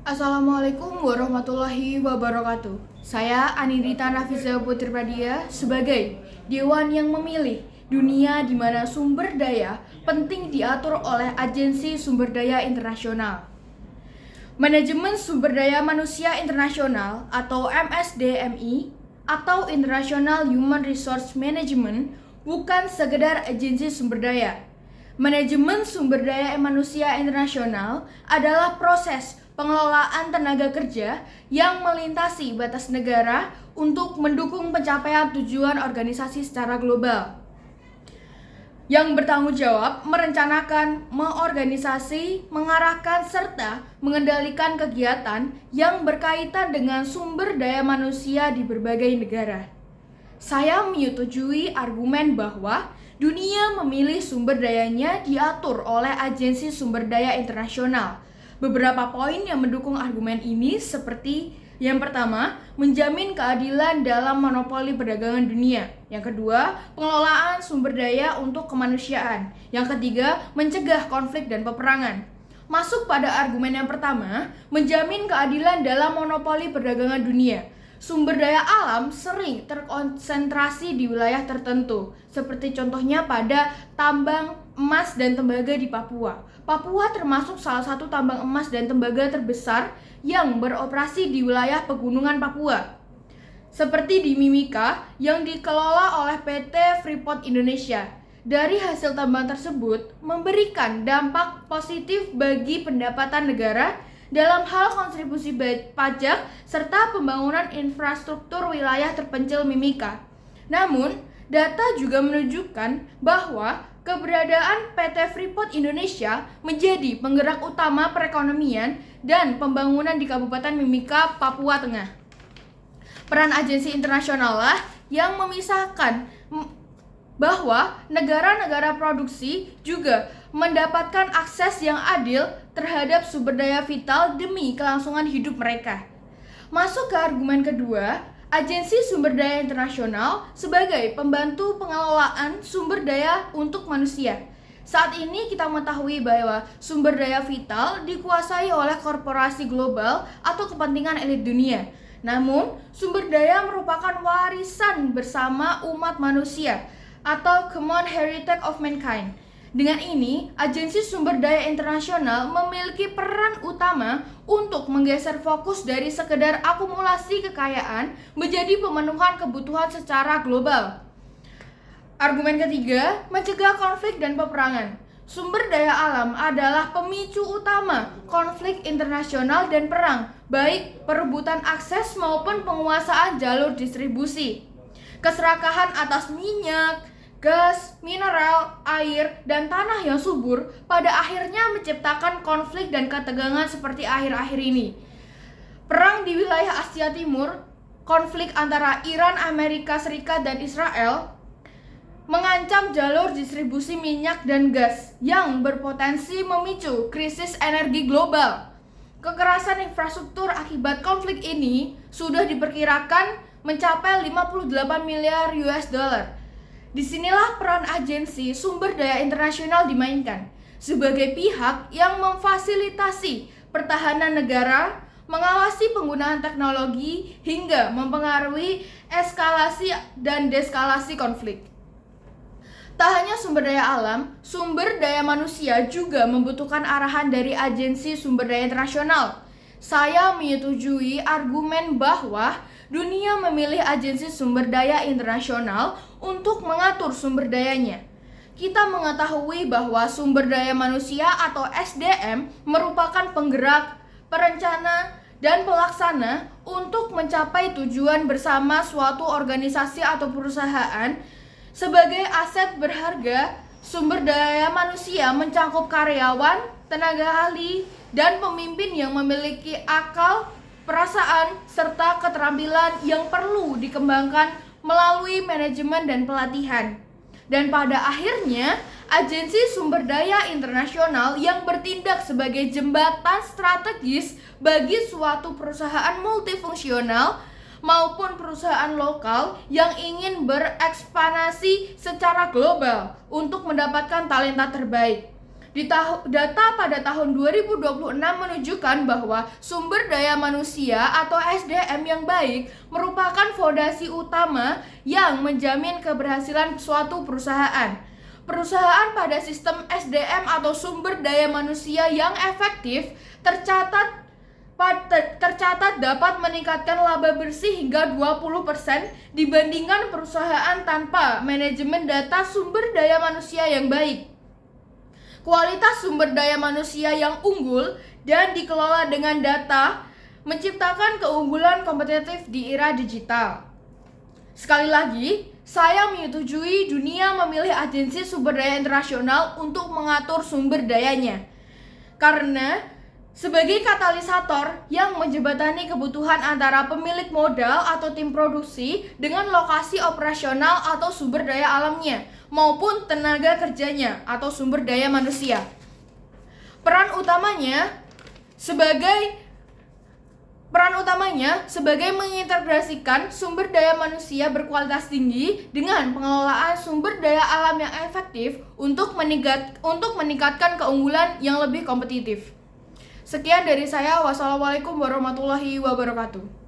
Assalamualaikum warahmatullahi wabarakatuh. Saya Anirita Nafisa Putri Pradia sebagai Dewan yang memilih dunia di mana sumber daya penting diatur oleh Agensi Sumber Daya Internasional. Manajemen Sumber Daya Manusia Internasional atau MSDMI atau International Human Resource Management bukan sekedar agensi sumber daya. Manajemen sumber daya manusia internasional adalah proses pengelolaan tenaga kerja yang melintasi batas negara untuk mendukung pencapaian tujuan organisasi secara global. Yang bertanggung jawab merencanakan, mengorganisasi, mengarahkan, serta mengendalikan kegiatan yang berkaitan dengan sumber daya manusia di berbagai negara. Saya menyetujui argumen bahwa dunia memilih sumber dayanya diatur oleh Agensi Sumber Daya Internasional. Beberapa poin yang mendukung argumen ini seperti yang pertama, menjamin keadilan dalam monopoli perdagangan dunia. Yang kedua, pengelolaan sumber daya untuk kemanusiaan. Yang ketiga, mencegah konflik dan peperangan. Masuk pada argumen yang pertama, menjamin keadilan dalam monopoli perdagangan dunia. Sumber daya alam sering terkonsentrasi di wilayah tertentu, seperti contohnya pada tambang emas dan tembaga di Papua. Papua termasuk salah satu tambang emas dan tembaga terbesar yang beroperasi di wilayah pegunungan Papua, seperti di Mimika yang dikelola oleh PT Freeport Indonesia. Dari hasil tambang tersebut memberikan dampak positif bagi pendapatan negara dalam hal kontribusi pajak serta pembangunan infrastruktur wilayah terpencil Mimika. Namun, data juga menunjukkan bahwa keberadaan PT Freeport Indonesia menjadi penggerak utama perekonomian dan pembangunan di Kabupaten Mimika, Papua Tengah. Peran agensi internasional lah yang memisahkan bahwa negara-negara produksi juga mendapatkan akses yang adil terhadap sumber daya vital demi kelangsungan hidup mereka. Masuk ke argumen kedua, Agensi Sumber Daya Internasional sebagai pembantu pengelolaan sumber daya untuk manusia. Saat ini kita mengetahui bahwa sumber daya vital dikuasai oleh korporasi global atau kepentingan elit dunia. Namun, sumber daya merupakan warisan bersama umat manusia atau Common Heritage of Mankind. Dengan ini, Agensi Sumber Daya Internasional memiliki peran utama untuk menggeser fokus dari sekedar akumulasi kekayaan menjadi pemenuhan kebutuhan secara global. Argumen ketiga, mencegah konflik dan peperangan. Sumber daya alam adalah pemicu utama konflik internasional dan perang, baik perebutan akses maupun penguasaan jalur distribusi. Keserakahan atas minyak, gas, mineral, air, dan tanah yang subur pada akhirnya menciptakan konflik dan ketegangan seperti akhir-akhir ini. Perang di wilayah Asia Timur, konflik antara Iran, Amerika Serikat, dan Israel mengancam jalur distribusi minyak dan gas yang berpotensi memicu krisis energi global. Kekerasan infrastruktur akibat konflik ini sudah diperkirakan mencapai 58 miliar US dollar. Disinilah peran agensi sumber daya internasional dimainkan sebagai pihak yang memfasilitasi pertahanan negara, mengawasi penggunaan teknologi, hingga mempengaruhi eskalasi dan deskalasi konflik. Tak hanya sumber daya alam, sumber daya manusia juga membutuhkan arahan dari Agensi Sumber Daya Internasional. Saya menyetujui argumen bahwa dunia memilih Agensi Sumber Daya Internasional untuk mengatur sumber dayanya. Kita mengetahui bahwa sumber daya manusia atau SDM merupakan penggerak, perencana, dan pelaksana untuk mencapai tujuan bersama suatu organisasi atau perusahaan. Sebagai aset berharga, sumber daya manusia mencakup karyawan, tenaga ahli, dan pemimpin yang memiliki akal, perasaan, serta keterampilan yang perlu dikembangkan melalui manajemen dan pelatihan. Dan pada akhirnya, Agensi Sumber Daya Internasional yang bertindak sebagai jembatan strategis bagi suatu perusahaan multifungsional maupun perusahaan lokal yang ingin berekspansi secara global untuk mendapatkan talenta terbaik. Data pada tahun 2026 menunjukkan bahwa sumber daya manusia atau SDM yang baik merupakan fondasi utama yang menjamin keberhasilan suatu perusahaan. Perusahaan pada sistem SDM atau sumber daya manusia yang efektif tercatat dapat meningkatkan laba bersih hingga 20% dibandingkan perusahaan tanpa manajemen data sumber daya manusia yang baik. Kualitas sumber daya manusia yang unggul dan dikelola dengan data menciptakan keunggulan kompetitif di era digital. Sekali lagi, saya menyetujui dunia memilih agensi sumber daya internasional untuk mengatur sumber dayanya. Karena sebagai katalisator yang menjembatani kebutuhan antara pemilik modal atau tim produksi dengan lokasi operasional atau sumber daya alamnya, maupun tenaga kerjanya atau sumber daya manusia. Peran utamanya sebagai mengintegrasikan sumber daya manusia berkualitas tinggi dengan pengelolaan sumber daya alam yang efektif untuk meningkatkan keunggulan yang lebih kompetitif. Sekian dari saya. Wassalamualaikum warahmatullahi wabarakatuh.